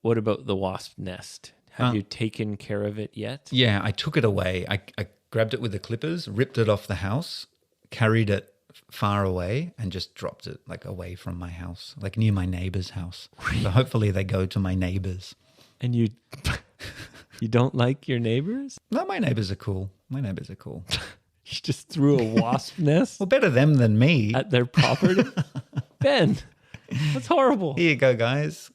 What about the wasp nest? Have you taken care of it yet? Yeah, I took it away. I grabbed it with the clippers, ripped it off the house, carried it far away and just dropped it like away from my house, like near my neighbor's house. So hopefully they go to my neighbors. And you don't like your neighbors? No, my neighbors are cool. You just threw a wasp nest Well, better them than me. at their property? Ben, that's horrible. Here you go, guys.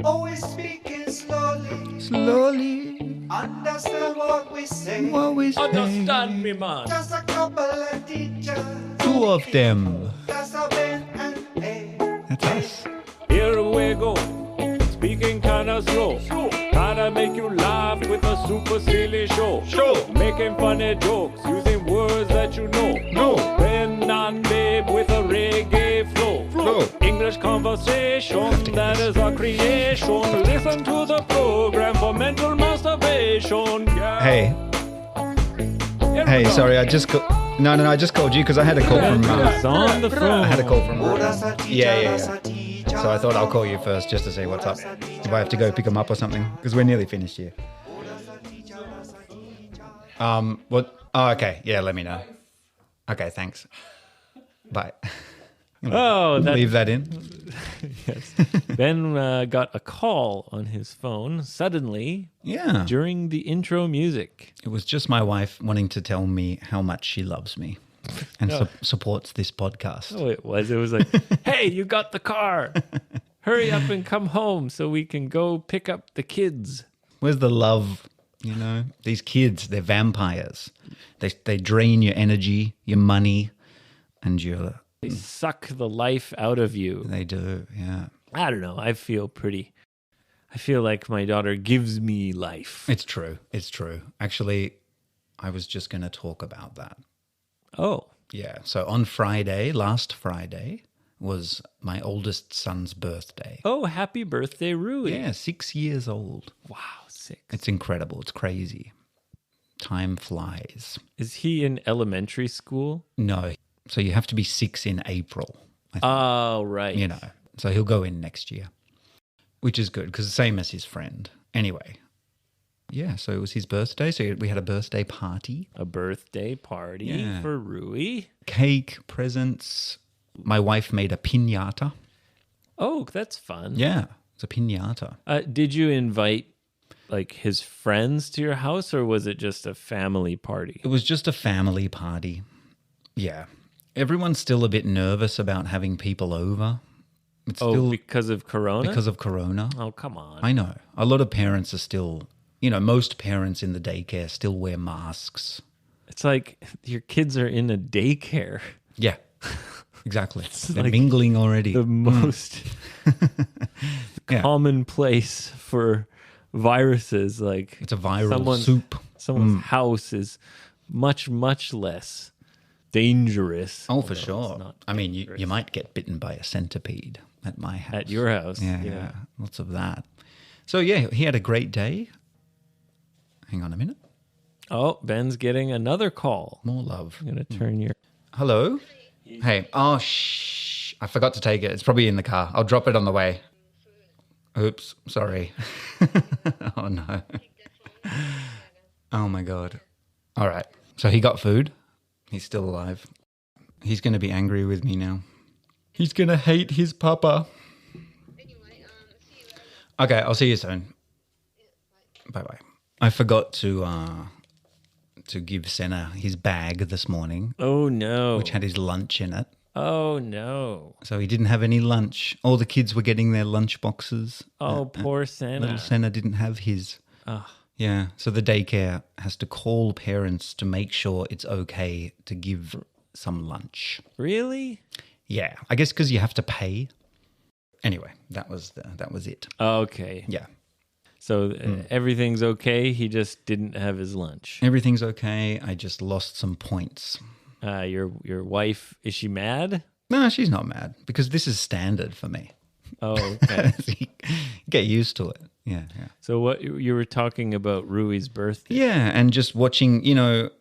Always speaking slowly. Slowly. Understand what we say. Understand me, man. Just a couple of teachers. Two of them. That's a Ben and A. That's us. Here we go, speaking kinda slow. Tryna make you laugh with a super silly show. Making funny jokes using words that you know. Ben and Babe with a reggae flow. English conversation, that is our creation. Listen to the program for mental masturbation. Yeah. Hey, Here we hey, go. sorry, I just called. No, I just called you because I had a call from. It's on the phone. I had a call from. Oh, that's a teacher. Yeah. That's a teacher. So I thought I'll call you first just to say what's up. If I have to go pick them up or something, because we're nearly finished here. What? Oh, okay. Yeah, let me know. Okay, thanks. Bye. Oh, Leave that in. yes. Ben got a call on his phone suddenly Yeah. during the intro music. It was just my wife wanting to tell me how much she loves me and supports this podcast. Oh, it was. It was like, hey, you got the car. Hurry up and come home so we can go pick up the kids. Where's the love? You know, these kids, they're vampires. They drain your energy, your money, and your... They suck the life out of you. They do, yeah. I don't know. I feel like my daughter gives me life. It's true. Actually, I was just going to talk about that. Oh. Yeah. So on last Friday, was my oldest son's birthday. Oh, happy birthday, Rui. Yeah, 6 years old. Wow, 6. It's incredible. It's crazy. Time flies. Is he in elementary school? No. So you have to be 6 in April. I think, Oh, right. you know. So he'll go in next year, which is good because the same as his friend. Anyway. Yeah, so it was his birthday. So we had a birthday party. A birthday party Yeah. for Rui. Cake, presents. My wife made a piñata. Oh, that's fun. Yeah, it's a piñata. Did you invite like his friends to your house, or was it just a family party? It was just a family party. Yeah. Everyone's still a bit nervous about having people over. It's still because of Corona? because of Corona. Oh, come on. I know. A lot of parents are still, most parents in the daycare still wear masks. It's like your kids are in a daycare. Yeah, exactly. They're like mingling already. The most Yeah. common place for viruses. Like It's a viral soup. Someone's house is much, much less dangerous. Oh, for although it's sure. not I mean, dangerous. you might get bitten by a centipede at my house. At your house. Yeah, lots of that. So, yeah, he had a great day. Hang on a minute. Oh, Ben's getting another call. More love. I'm going to turn your... Hello? Hey. Oh, shh. I forgot to take it. It's probably in the car. I'll drop it on the way. Oops. Sorry. Oh, no. Oh, my God. All right. So he got food. He's still alive. He's going to be angry with me now. He's going to hate his papa. Okay, I'll see you soon. Bye-bye. I forgot to give Senna his bag this morning, Oh, no. which had his lunch in it. Oh, no. So he didn't have any lunch. All the kids were getting their lunch boxes. Oh, poor Santa. Little Senna didn't have his. Ugh. Yeah, so the daycare has to call parents to make sure it's okay to give some lunch. Really? Yeah, I guess because you have to pay. Anyway, that was it. Okay. Yeah, So everything's okay. He just didn't have his lunch. everything's okay. I just lost some points. Your wife, is she mad? No, she's not mad because this is standard for me. Oh, okay. Get used to it. Yeah. So what you were talking about Rui's birthday? Yeah, and just watching,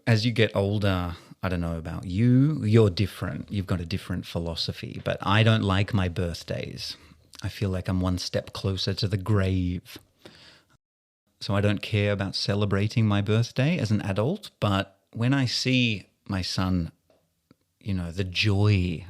as you get older, I don't know about you, you're different. You've got a different philosophy, but I don't like my birthdays. I feel like I'm one step closer to the grave. So I don't care about celebrating my birthday as an adult, but when I see my son, the joy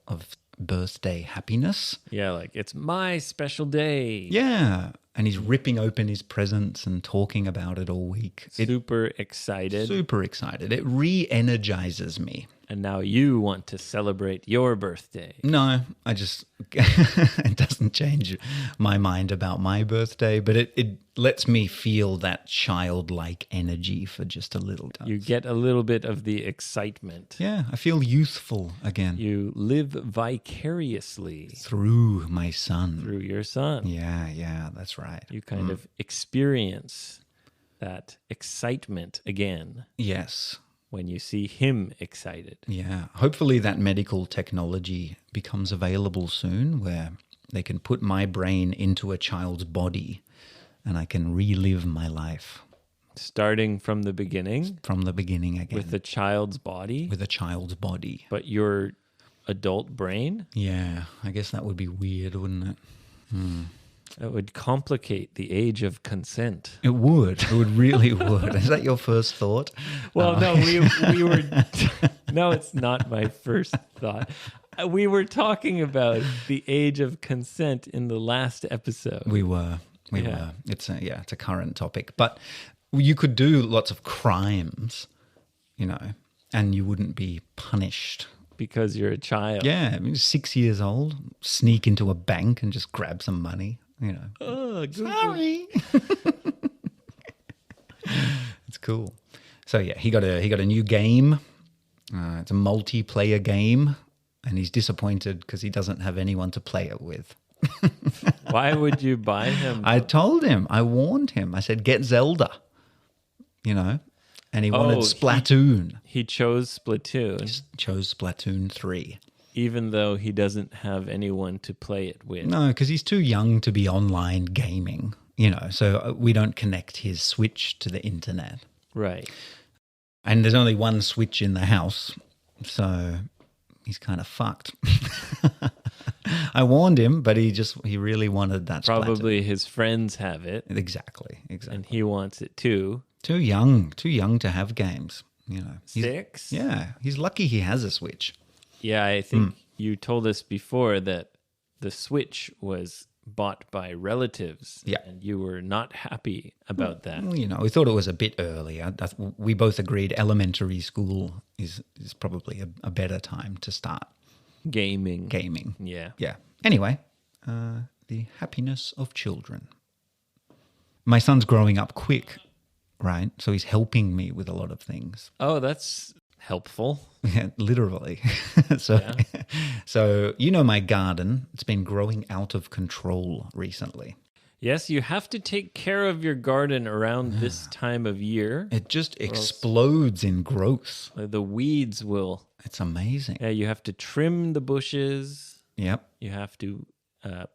of birthday happiness. Yeah, like it's my special day. Yeah. And he's ripping open his presents and talking about it all week. Super excited. Super excited. It re-energizes me. And now you want to celebrate your birthday. No, I just, it doesn't change my mind about my birthday, but it lets me feel that childlike energy for just a little time. You get a little bit of the excitement. Yeah, I feel youthful again. You live vicariously Through my son. through your son. Yeah, that's right. You kind of experience that excitement again Yes. when you see him excited. Yeah. Hopefully that medical technology becomes available soon where they can put my brain into a child's body and I can relive my life Starting from the beginning from the beginning again. with the child's body, With a child's body. but your adult brain. Yeah, I guess that would be weird, wouldn't it? That would complicate the age of consent. It would. It really would. Is that your first thought? Well, no, we were. No, it's not my first thought. We were talking about the age of consent in the last episode. We were. Yeah. It's a current topic. But you could do lots of crimes, and you wouldn't be punished. Because you're a child. Yeah, 6 years old, sneak into a bank and just grab some money, Oh, Sorry. It's cool. So yeah, he got a new game. It's a multiplayer game, and he's disappointed because he doesn't have anyone to play it with. Why would you buy him? I told him, I warned him. I said, get Zelda, and he wanted Splatoon. He chose Splatoon, Just chose Splatoon 3. even though he doesn't have anyone to play it with. No, because he's too young to be online gaming, so we don't connect his Switch to the internet. Right. And there's only one Switch in the house, so he's kind of fucked. I warned him, but he really wanted that Probably his friends have it, Splatoon. Exactly. and he wants it too. Too young to have games, He's- 6? Yeah, he's lucky he has a Switch. Yeah, I think you told us before that the Switch was bought by relatives. Yeah. And you were not happy about that. Well, we thought it was a bit early. We both agreed elementary school is probably a better time to start Gaming. gaming. Yeah. Yeah. Anyway, the happiness of children. My son's growing up quick, right? So he's helping me with a lot of things. Oh, that's helpful. Yeah, literally. So my garden, it's been growing out of control recently. Yes, you have to take care of your garden around this time of year. It just explodes in growth. The weeds will. It's amazing. Yeah, you have to trim the bushes. Yep. You have to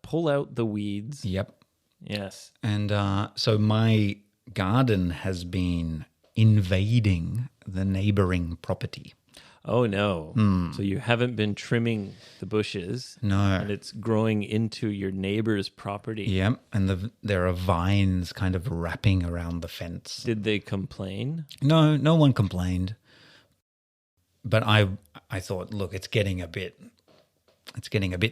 pull out the weeds. Yep. Yes. And so my garden has been invading the neighboring property. Oh, no. So you haven't been trimming the bushes. No. And it's growing into your neighbor's property. Yep. And there are vines kind of wrapping around the fence. Did they complain? No one complained. But I thought, look, it's getting a bit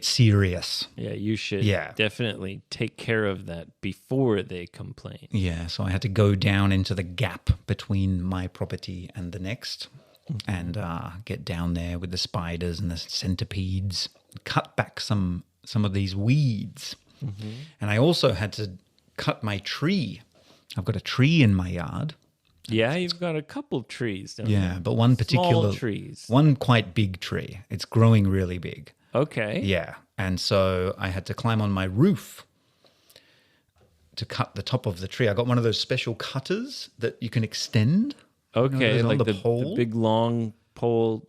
serious. Yeah, you should definitely take care of that before they complain. Yeah, so I had to go down into the gap between my property and the next and get down there with the spiders and the centipedes, cut back some of these weeds. Mm-hmm. And I also had to cut my tree. I've got a tree in my yard. Yeah, you've got a couple trees, don't you? Yeah, but one particular... Small trees. One quite big tree. It's growing really big. Okay. Yeah, and so I had to climb on my roof to cut the top of the tree. I got one of those special cutters that you can extend. Okay, those on like the the pole? big long pole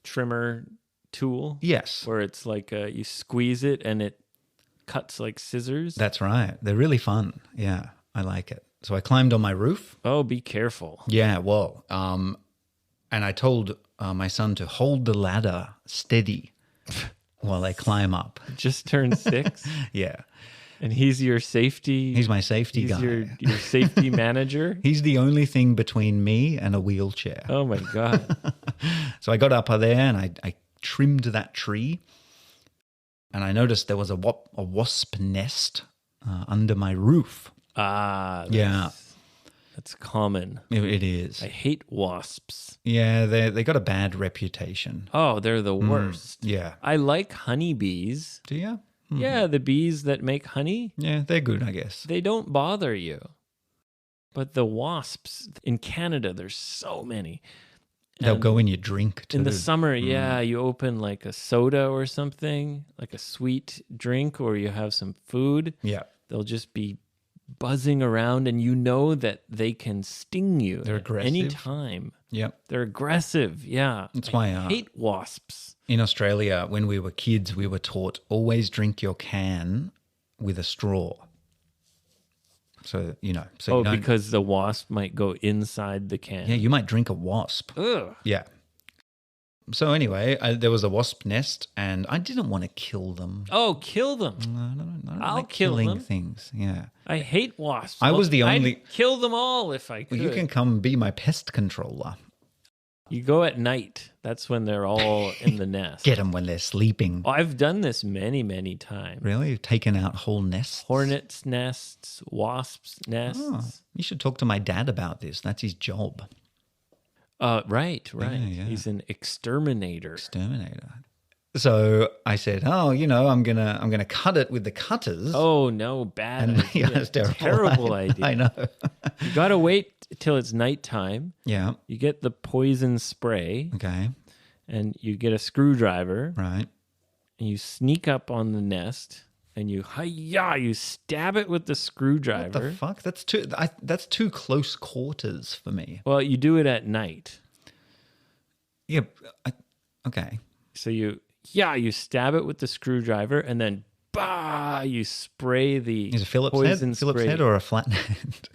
trimmer tool. Yes, Where it's like you squeeze it and it cuts like scissors. that's right. They're really fun. Yeah, I like it. So I climbed on my roof. Oh, be careful. Yeah, well, and I told my son to hold the ladder steady while they climb up. Just turned 6, Yeah. and he's your safety. He's my safety he's guy. Your safety manager. He's the only thing between me and a wheelchair. Oh my god! So I got up there and I trimmed that tree, and I noticed there was a wasp nest under my roof. Yeah. That's common. It is. I hate wasps. Yeah, they got a bad reputation. Oh, they're the worst. Yeah. I like honeybees. Do you? Yeah, the bees that make honey, Yeah, they're good, I guess. they don't bother you. But the wasps in Canada, there's so many. They'll And go in your drink too. in the summer, yeah, you open like a soda or something, like a sweet drink, or you have some food. Yeah. They'll just be buzzing around, and you know that they can sting you They're at aggressive. any time. Yep. They're aggressive, yeah. That's why I hate wasps. in Australia, when we were kids, we were taught always drink your can with a straw. So, you know. So Oh, you don't, because the wasp might go inside the can. yeah, you might drink a wasp. Ugh. Yeah. So anyway, there was a wasp nest, and I didn't want to kill them. Oh, kill them. I don't I'll like kill killing them. things. Yeah. I hate wasps. I was the only- I'd kill them all if I could. Well, you can come be my pest controller. You go at night. That's when they're all in the nest. Get them when they're sleeping. Oh, I've done this many, many times. Really? You've taken out whole nests? Hornets' nests, wasps' nests. Oh, you should talk to my dad about this. That's his job. Right. yeah. He's an exterminator. Exterminator. So I said, "Oh, you know, I'm gonna cut it with the cutters." Oh no, bad and idea. yeah, it's terrible. Terrible idea. I know. You gotta wait till it's nighttime. Yeah. You get the poison spray, Okay. and you get a screwdriver, Right. and you sneak up on the nest, and you stab it with the What screwdriver. the fuck? That's too close quarters for me. Well, you do it at night. Yeah. Okay. So you stab it with the screwdriver, and then you spray the Is it Phillips poison head? Phillips spray. head or a flat head?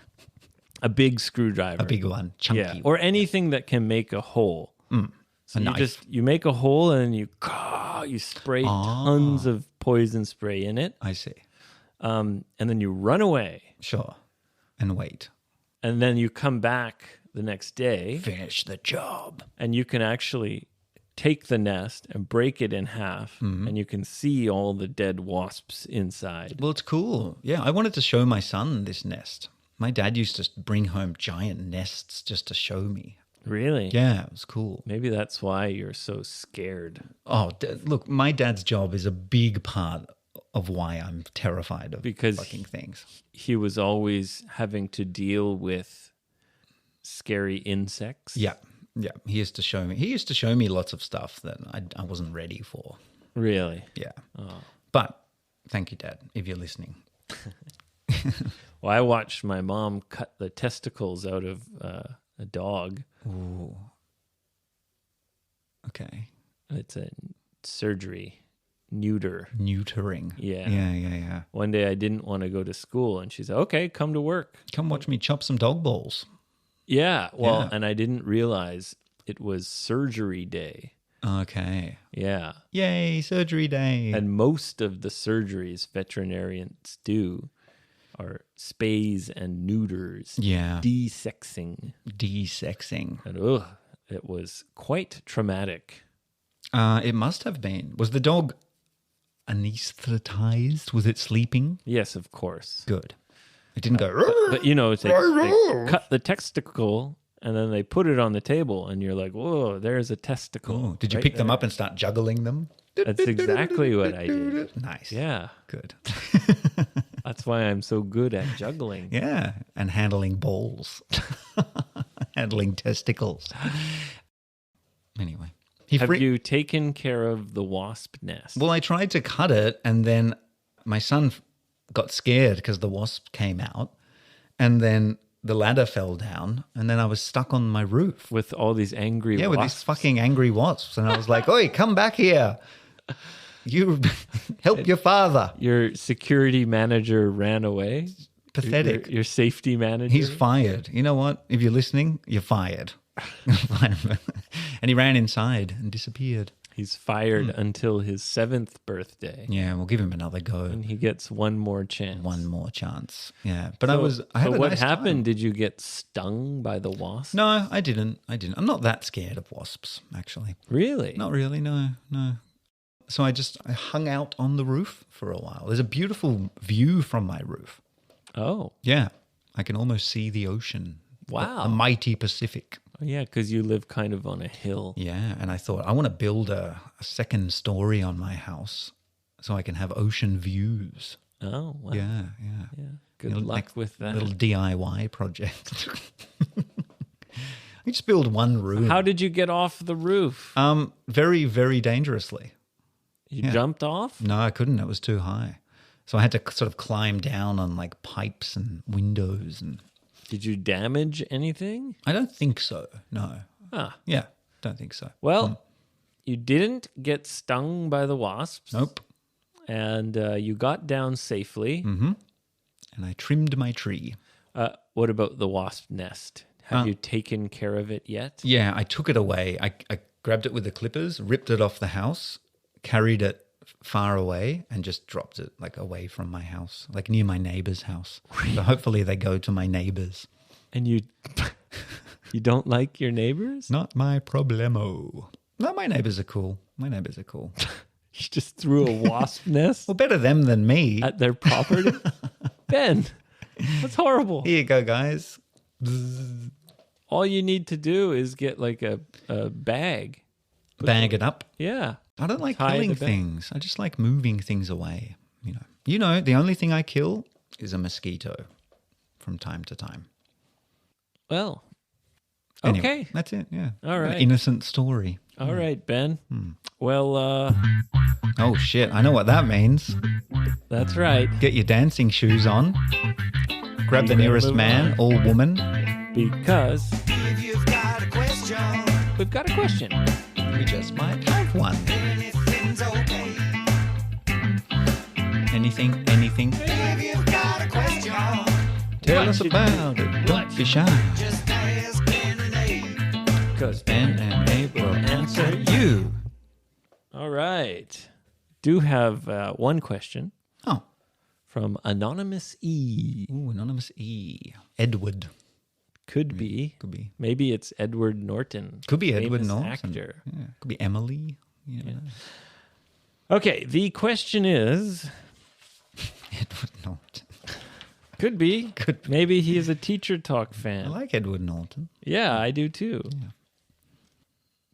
A big screwdriver. A big one, chunky. Yeah, or anything that can make a hole. So A you knife. you make a hole, and you spray tons of poison spray in it, I see. and then you run away, Sure. And wait. and then you come back the next day, Finish the job. and you can actually take the nest and break it in half, and you can see all the dead wasps inside. Well, it's cool. Yeah, I wanted to show my son this nest. My dad used to bring home giant nests just to show me. Really? Yeah, it was cool. Maybe that's why you're so scared. Oh, look, my dad's job is a big part of why I'm terrified of Because fucking things. He was always having to deal with scary insects. Yeah, yeah. He used to show me lots of stuff that I wasn't ready for. Really? Yeah. Oh. But thank you, Dad, if you're listening. Well, I watched my mom cut the testicles out of a dog. Ooh. Okay. It's a surgery, neuter. Neutering. Yeah. Yeah. One day I didn't want to go to school, and she said, "Okay, come to work." Come watch me chop some dog balls. Yeah. Well, Yeah. and I didn't realize it was surgery day. Okay. Yeah. Yay, surgery day. And most of the surgeries veterinarians do are spays and neuters, yeah. desexing. De-sexing. And it was quite traumatic. It must have been. Was the dog anesthetized? Was it sleeping? Yes, of course. Good. It didn't go. But you know, they cut the testicle and then they put it on the table, and you're like, "Whoa, there's a testicle." Oh, did you right pick them there. up and start juggling them? That's exactly what I did. Nice. Yeah. Good. That's why I'm so good at juggling. Yeah. And handling balls. Handling testicles. Anyway. Have you taken care of the wasp nest? Well, I tried to cut it, and then my son got scared because the wasp came out, and then the ladder fell down, and then I was stuck on my roof. With all these angry Yeah, wasps. with these fucking angry wasps. And I was like, oi, come back here. You help your father. Your security manager ran away. Pathetic. Your safety manager. He's fired. You know what? If you're listening, you're fired. And he ran inside and disappeared. He's fired until his 7th birthday. Yeah, we'll give him another go. And he gets one more chance. One more chance. Yeah, but So, I had a what nice happened? time. Did you get stung by the wasp? No, I didn't. I'm not that scared of wasps, actually. Really? Not really. No. So I hung out on the roof for a while. There's a beautiful view from my roof. Oh, Yeah, I can almost see the ocean. Wow. The mighty Pacific. yeah, because you live kind of on a hill. Yeah, and I thought I want to build a second story on my house so I can have ocean views. Oh, wow. Yeah. Yeah. Good Little- luck with that. Little DIY project. I just build one room. How did you get off the roof? Very, very dangerously. You jumped off? No, I couldn't. It was too high. So I had to sort of climb down on like pipes and windows, and Did you damage anything? I don't think so. No. Ah, Yeah, don't think so. well, you didn't get stung by the wasps. Nope. And you got down safely. And I trimmed my tree. What about the wasp nest? Have you taken care of it yet? Yeah, I took it away. I grabbed it with the clippers, ripped it off the house, carried it far away, and just dropped it like away from my house, like near my neighbor's house. So hopefully they go to my neighbors. And you don't like your neighbors? Not my problemo. No, my neighbors are cool. You just threw a wasp nest Well, better them than me. at their property? Ben, that's horrible. Here you go, guys. All you need to do is get like a bag. Bag it up. Yeah. I don't like Tie killing the bag. things. I just like moving things away. You know, the only thing I kill is a mosquito from time to time. Well, Anyway, okay. that's it. Yeah. All An right. innocent story. All right, Ben. Well, Oh shit! I know what that means. that's right. Get your dancing shoes on. Grab the nearest move man on. or woman. Because If you've got a question, we've got a question. We just might have one. anything's okay. Anything. If you've got a question, Tell us about it. Don't be shy. just ask Ben and Abe. Because Ben and Abe will answer you. All right. Do have one question Oh. from Anonymous E. Ooh, Anonymous E. Edward. Could be. Could be. Maybe it's Edward Norton. Could be Edward famous Norton. actor. Yeah. Could be Emily. You never know. Okay, the question is, Edward Norton. could be. Could be. Maybe he is a Teacher Talk I fan. like Edward Norton. Yeah, I do too.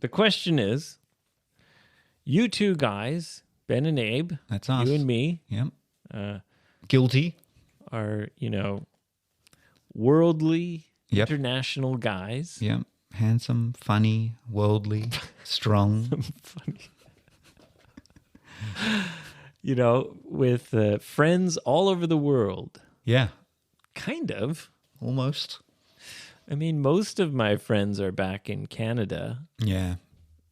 The question is, you two guys, Ben and Abe, That's us. you and me, Yep. Guilty. are, worldly, Yep. international guys. Yep. Handsome, funny, worldly, strong. Funny. With friends all over the world. Yeah. Kind of. Almost. I mean, most of my friends are back in Canada. Yeah.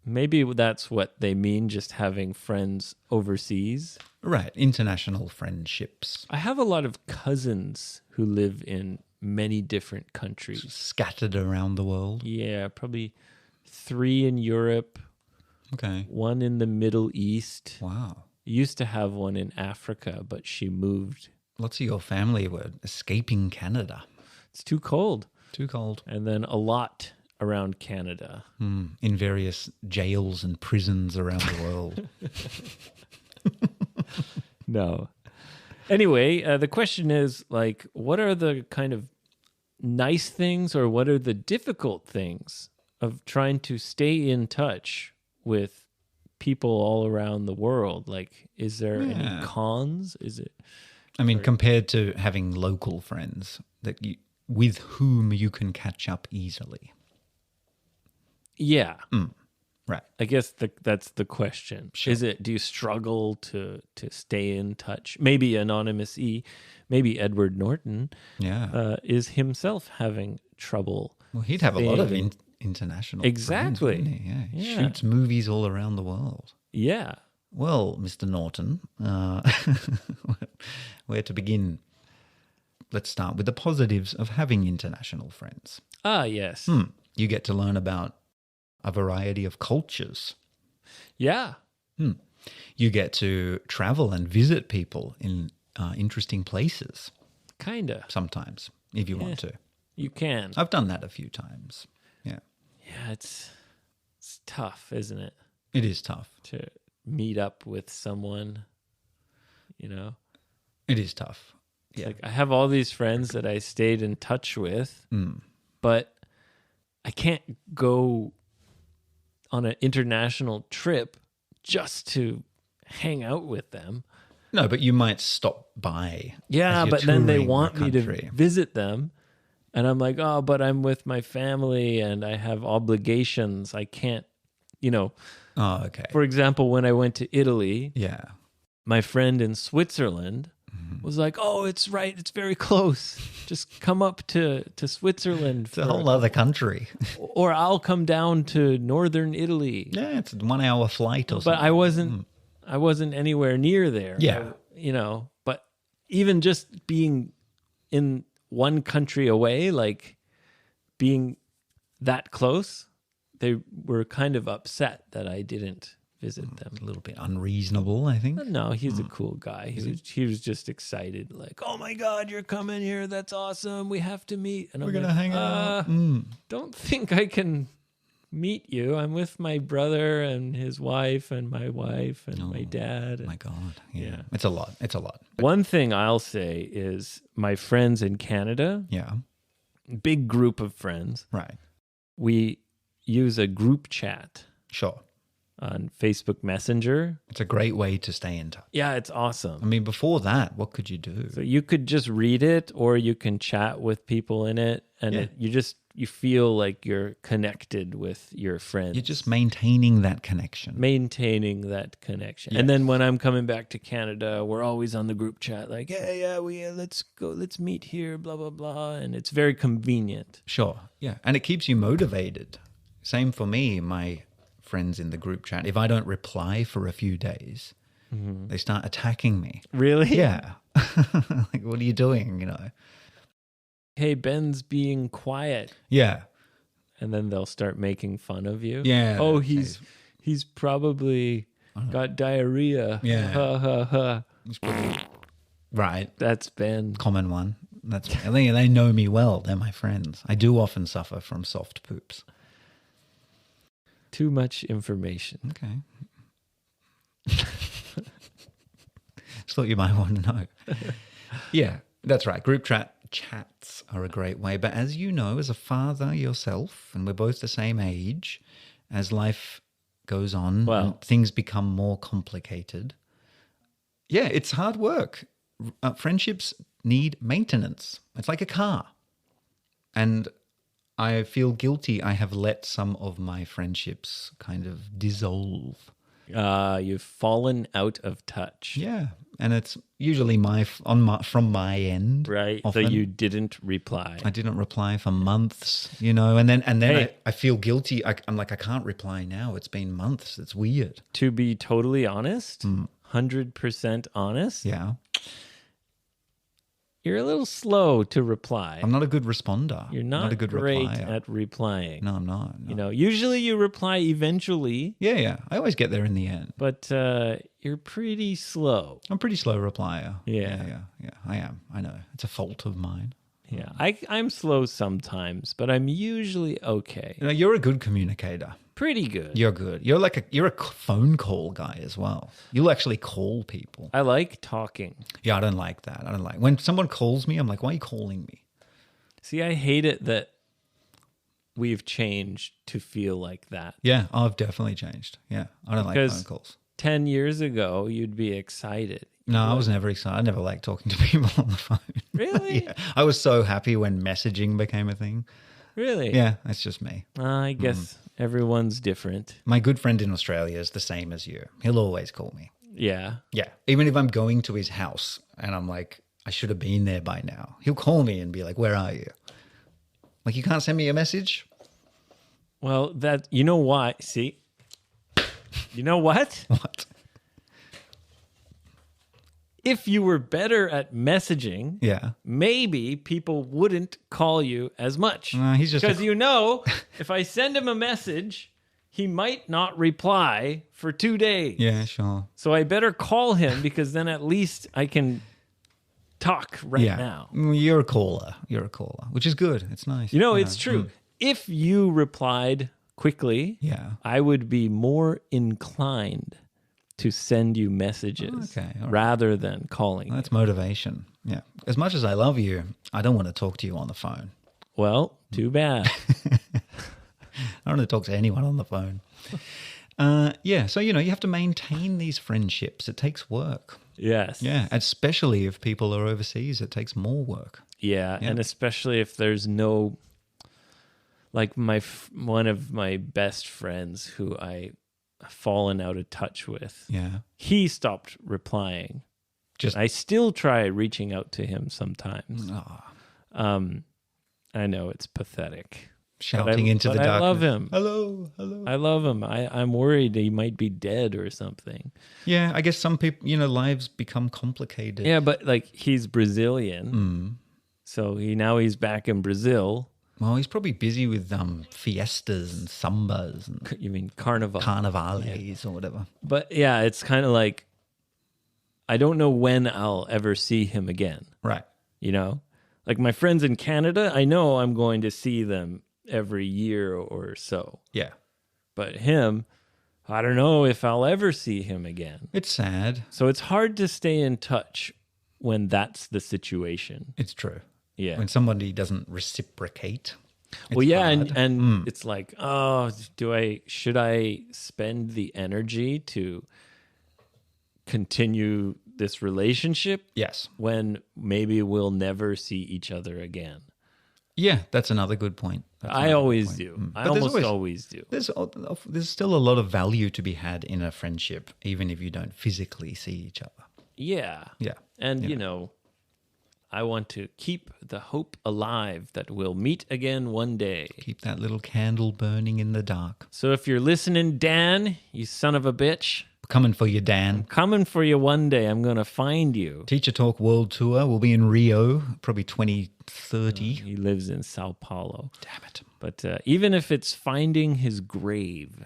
Maybe that's what they mean, just having friends overseas. Right. International friendships. I have a lot of cousins who live in many different countries. Scattered around the world. Yeah, probably 3 in Europe, Okay. 1 in the Middle East. Wow. Used to have 1 in Africa, but she moved. Lots of your family were escaping Canada. It's too cold. Too cold. And then a lot around Canada. In various jails and prisons around the world. No. Anyway, the question is what are the kind of nice things or what are the difficult things of trying to stay in touch with people all around the world? Is there any Yeah. cons? Is it? I mean, compared to having local friends with whom you can catch up easily. Yeah. Right. I guess that's the question. Sure. Is it? Do you struggle to stay in touch? Maybe Anonymous E, maybe Edward Norton Yeah. is himself having trouble. Well, he'd have a lot of staying- international Exactly. friends, wouldn't he? Yeah. He Yeah. shoots movies all around the world. Yeah. Well, Mr. Norton, where to begin? Let's start with the positives of having international friends. Ah, yes. You get to learn about a variety of cultures. Yeah. You get to travel and visit people in interesting places Kinda. sometimes, if you want to. You can. I've done that a few times. Yeah. Yeah, it's tough, isn't it? It is tough. To meet up with someone, you know? It is tough. It's Yeah. like I have all these friends that I stayed in touch with, but I can't go on an international trip just to hang out with them. No, but you might stop by. Yeah, as you're but then they touring a want me to country. visit them. And I'm like, oh, but I'm with my family and I have obligations. I can't, you know. Oh, okay. For example, when I went to Italy, Yeah. my friend in Switzerland was like, oh, it's right. It's very close. Just come up to Switzerland. It's a whole other country. Or I'll come down to northern Italy. Yeah, it's a 1 hour flight or But something. I wasn't anywhere near there. Yeah. You know, but even just being in one country away, like being that close, they were kind of upset that I didn't visit them. A little bit unreasonable, I think. No, he's a cool guy. He was just excited, like, "Oh my God, you're coming here! That's awesome! We have to meet." And We're I'm going to like, hang out. Don't think I can meet you. I'm with my brother and his wife and my wife and my dad. My God. Yeah. Yeah. It's a lot. It's a lot. One thing I'll say is my friends in Canada, Yeah. big group of friends, Right. we use a group chat Sure. on Facebook Messenger. It's a great way to stay in touch. Yeah, it's awesome. I mean, before that, what could you do? So you could just read it or you can chat with people in it and Yeah. you feel like you're connected with your friends. You're just maintaining that connection. maintaining that connection. And then when I'm coming back to Canada, we're always on the group chat like, let's go, let's meet here, blah, blah, blah. And it's very convenient. Sure. Yeah. And it keeps you motivated. Same for me, my friends in the group chat. If I don't reply for a few days, they start attacking me. Really? Yeah. Like, what are you doing? You know? Hey, Ben's being quiet. Yeah. And then they'll start making fun of you. Yeah. Oh, he's probably got diarrhea. Yeah. Ha, ha, ha. Right. That's Ben. Common one. I think they know me well. They're my friends. I do often suffer from soft poops. Too much information. Okay. Just thought you might want to know. Yeah, that's right. Group chats are a great way. But as you know, as a father yourself, and we're both the same age, as life goes on, Well- and things become more complicated. Yeah, it's hard work. Friendships need maintenance. It's like a car. And I feel guilty. I have let some of my friendships kind of dissolve. You've fallen out of touch. Yeah, and it's usually from my end. Right. Often. So you didn't reply. I didn't reply for months, you know, and then Hey. I feel guilty. I'm like, I can't reply now. It's been months. It's weird. To be totally honest, 100% honest, Yeah, you're a little slow to reply. I'm not a good responder. You're not a good great replier. at replying. No, I'm not. No. You know, usually you reply eventually, Yeah. I always get there in the end. but you're pretty slow. I'm a pretty slow replier. Yeah. Yeah. I am. I know. It's a fault of mine. Yeah, I'm slow sometimes, but I'm usually okay. You know, you're a good communicator. Pretty good. You're good. You're a phone call guy as well. You'll actually call people. I like talking. Yeah, I don't like that. I don't like when someone calls me. I'm like, why are you calling me? See, I hate it that we've changed to feel like that. Yeah, I've definitely changed. Yeah, I don't like Because- phone calls. 10 years ago, you'd be excited. No, I was never excited. I never liked talking to people on the phone. Really? Yeah, I was so happy when messaging became a thing. Really? Yeah, that's just me. I guess everyone's different. My good friend in Australia is the same as you. He'll always call me. Yeah. Yeah, even if I'm going to his house and I'm like, I should have been there by now. He'll call me and be like, where are you? Like, you can't send me a message? Well, you know why? See? You know what? What? If you were better at messaging, Yeah. maybe people wouldn't call you as much. He's just Because you know, if I send him a message, he might not reply for 2 days. Yeah, sure. So I better call him because then at least I can talk right now. You're a caller. You're a caller, which is good. It's nice. You know, it's true. If you replied quickly, Yeah. I would be more inclined to send you messages Okay, all right. rather than calling. That's motivation. Yeah. As much as I love you, I don't want to talk to you on the phone. Well, too bad. I don't want to talk to anyone on the phone. Yeah. So, you have to maintain these friendships. It takes work. Yes. Yeah. Especially if people are overseas, it takes more work. Yeah, and especially if there's no, like one of my best friends who I've fallen out of touch with. Yeah. He stopped replying. I still try reaching out to him sometimes. I know it's pathetic. Shouting into the darkness. I love him. Hello, hello. I love him. I'm worried he might be dead or something. Yeah, I guess some people, lives become complicated. Yeah, but like he's Brazilian. So he's back in Brazil. Well, he's probably busy with fiestas and sambas and You mean carnival? carnavales or whatever. But yeah, it's kind of like I don't know when I'll ever see him again. Right. Like my friends in Canada, I know I'm going to see them every year or so. Yeah. But him, I don't know if I'll ever see him again. It's sad. So it's hard to stay in touch when that's the situation. It's true. Yeah. When somebody doesn't reciprocate. Well, yeah, hard. and it's like, should I spend the energy to continue this relationship Yes. when maybe we'll never see each other again? Yeah, that's another good point. I always do. I But there's almost always do. There's still a lot of value to be had in a friendship, even if you don't physically see each other. Yeah. Yeah. And, I want to keep the hope alive that we'll meet again one day. Keep that little candle burning in the dark. So if you're listening, Dan, you son of a bitch, Coming for you, Dan. coming for you one day. I'm going to find you. Teacher Talk World Tour. We'll be in Rio, probably 2030. He lives in Sao Paulo. Damn it. But even if it's finding his grave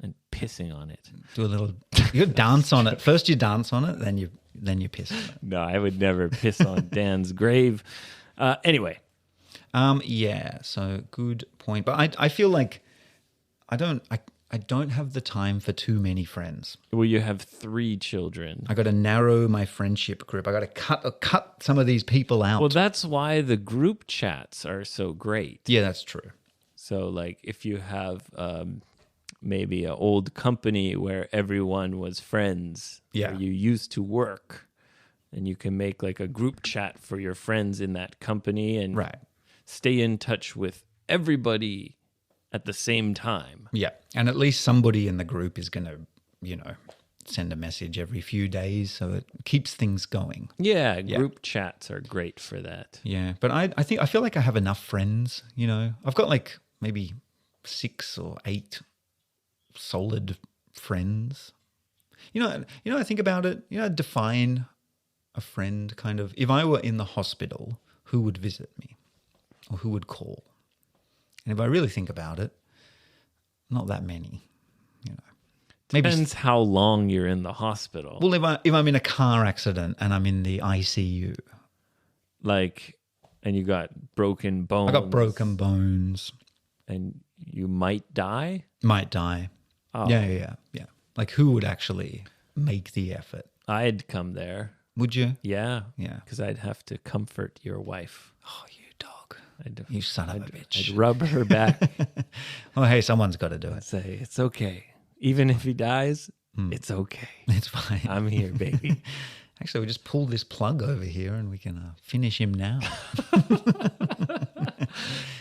and pissing on it. Do a little. You dance on it. First you dance on it, then you piss on it. No, I would never piss on Dan's grave. Anyway. Yeah. So good point. But I feel like I don't have the time for too many friends. Well, you have 3 children. I got to narrow my friendship group. I got to cut some of these people out. Well, that's why the group chats are so great. Yeah, that's true. So, like, if you have maybe an old company where everyone was friends, Yeah. where you used to work, and you can make like a group chat for your friends in that company and Right. stay in touch with everybody at the same time. Yeah. And at least somebody in the group is going to, send a message every few days, so it keeps things going. Yeah, group chats are great for that. Yeah. But I feel like I have enough friends, I've got like maybe 6 or 8 solid friends. I think about it, define a friend kind of. If I were in the hospital, who would visit me or who would call? And if I really think about it, not that many, Maybe. Depends how long you're in the hospital. Well, if I'm in a car accident and I'm in the ICU, Like, and you got broken bones. I got broken bones, And you might die. might die. Oh. Yeah. Like who would actually make the effort? I'd come there. Would you? Yeah. Yeah. Because I'd have to comfort your wife. Oh, you dog. I'd, You son of a bitch. I'd rub her back Oh, hey, someone's got to do and it. say, it's okay. Even if he dies, it's okay. It's fine. I'm here, baby. Actually, we just pulled this plug over here and we can finish him now.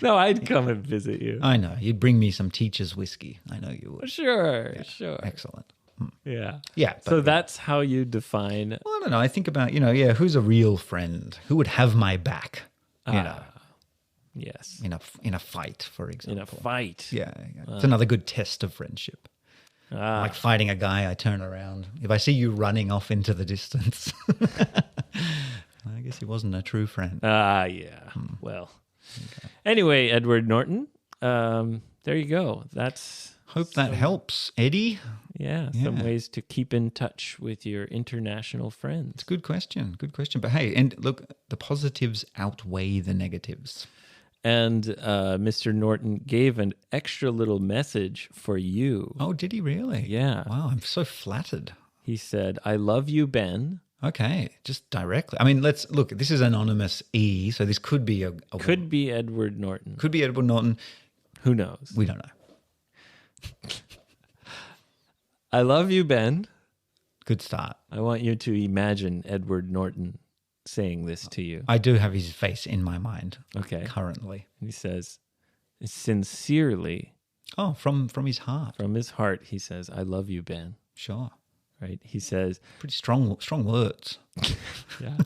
No, I'd come and visit you. I know. You'd bring me some teacher's whiskey. I know you would. Sure. Excellent. Yeah. Yeah. So but- that's how you define. Well, I don't know. I think about, who's a real friend? Who would have my back? Yes. In a fight, for example. In a fight. Yeah. It's another good test of friendship. Like fighting a guy, I turn around. If I see you running off into the distance, I guess he wasn't a true friend. Yeah. Well. Anyway, Edward Norton, there you go. That's Hope that helps, Eddie. Yeah, some ways to keep in touch with your international friends. It's a good question. Good question. But hey, and look, the positives outweigh the negatives. And Mr. Norton gave an extra little message for you. Oh, did he really? Yeah. Wow, I'm so flattered. He said, I love you, Ben. Okay, just directly. I mean, let's look. This is anonymous E, so this could be a Could be Edward Norton. could be Edward Norton. Who knows? We don't know. I love you, Ben. Good start. I want you to imagine Edward Norton saying this to you. I do have his face in my mind. Okay. Currently. He says, sincerely, Oh, from his heart. from his heart, he says, I love you, Ben. Sure. Right? He says, Pretty strong words. yeah.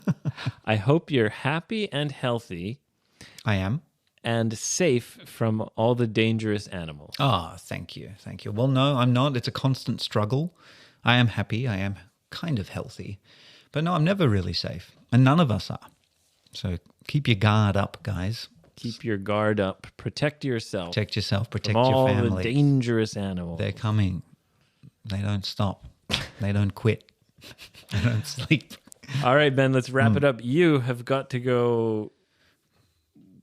I hope you're happy and healthy I am. and safe from all the dangerous animals. Oh, thank you. Thank you. Well, no, I'm not. It's a constant struggle. I am happy. I am kind of healthy. But no, I'm never really safe. And none of us are. So keep your guard up, guys. Keep your guard up. Protect yourself Protect yourself. Protect from all your the family. dangerous animals. They're coming. They don't stop. They don't quit. They don't sleep. All right, Ben, let's wrap it up. You have got to go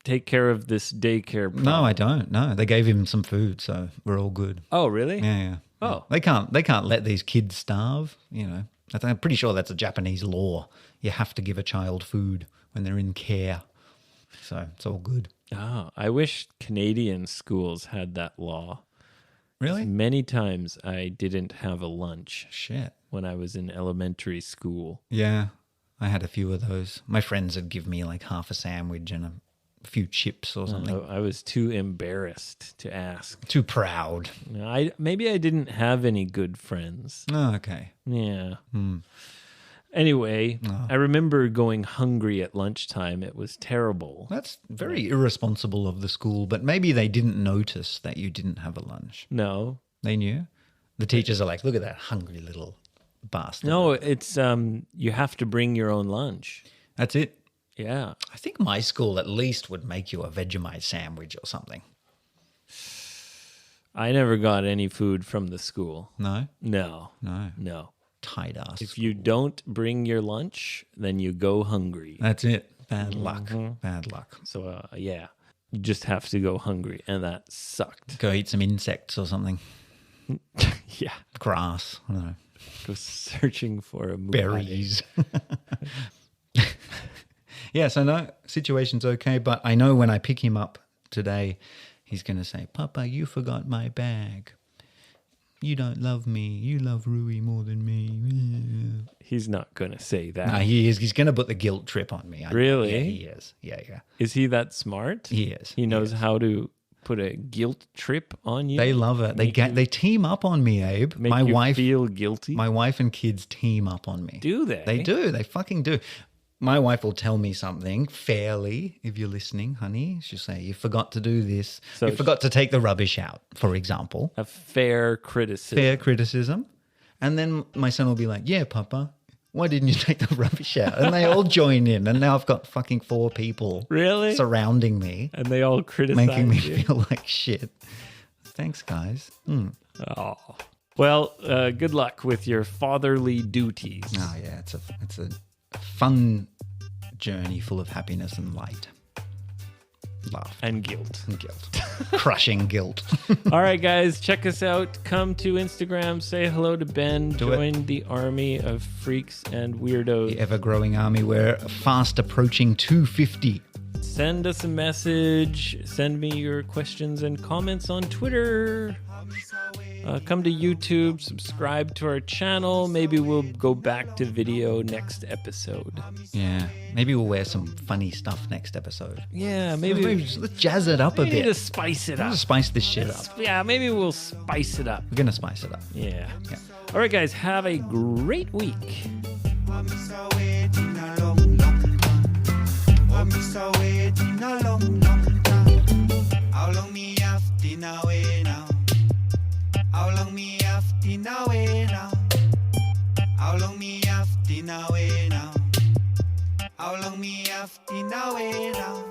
take care of this daycare problem. No, I don't. No, they gave him some food, so we're all good. Oh, really? Yeah. Oh. They can't let these kids starve, you know. I'm pretty sure that's a Japanese law. You have to give a child food when they're in care. So it's all good. Oh, I wish Canadian schools had that law. Really? Many times I didn't have a lunch Shit. when I was in elementary school. Yeah. I had a few of those. My friends would give me like half a sandwich and a few chips or something. I was too embarrassed to ask. Too proud. Maybe I didn't have any good friends. Oh, okay. Yeah. Anyway, I remember going hungry at lunchtime. It was terrible. That's very irresponsible of the school, but maybe they didn't notice that you didn't have a lunch. No. They knew. The teachers are like, look at that hungry little bastard. No, it's you have to bring your own lunch. That's it. Yeah. I think my school at least would make you a Vegemite sandwich or something. I never got any food from the school. No? No. No. No. Tight ass. If you don't bring your lunch, then you go hungry. That's it. Bad luck. Bad luck. So, yeah, you just have to go hungry. And that sucked. Go eat some insects or something. Yeah. Grass. I don't know. Go searching for a Berries. Yeah, so no, situation's okay. But I know when I pick him up today, he's going to say, Papa, you forgot my bag. You don't love me. You love Rui more than me. He's not going to say that. No, he is. He's going to put the guilt trip on me. Really? Yeah, he is. Yeah. Is he that smart? He is. He knows how to put a guilt trip on you? They love it. They team up on me, Abe. Make My you wife feel guilty? My wife and kids team up on me. Do they? They do. They fucking do. My wife will tell me something fairly, if you're listening, honey. She'll say, you forgot to do this. So you forgot to take the rubbish out, for example. A fair criticism. Fair criticism. And then my son will be like, yeah, Papa, why didn't you take the rubbish out? And they all join in. And now I've got fucking 4 people Really? surrounding me, And they all criticize making me you. feel like shit. Thanks, guys. Oh. Well, good luck with your fatherly duties. Oh, yeah, it's a fun journey full of happiness and light. Laugh And guilt. and guilt. Crushing guilt. All right, guys, check us out. Come to Instagram. Say hello to Ben. Do it. Join the army of freaks and weirdos. The ever-growing army. We're fast approaching 250. Send us a message. Send me your questions and comments on Twitter. Come to YouTube. Subscribe to our channel. Maybe we'll go back to video next episode. Yeah. Maybe we'll wear some funny stuff next episode. Yeah, Maybe maybe let's jazz it up a we need to bit. spice it Let's up. spice this shit up. Yeah, maybe we'll spice it up. We're going to spice it up. Yeah. Yeah. All right, guys, have a great week. I'm so waiting a long, long time. I'm so waiting a long, long time. How long me have to now wait now? How long me have to now wait now? How long me have to now wait now? How long me have to now wait now?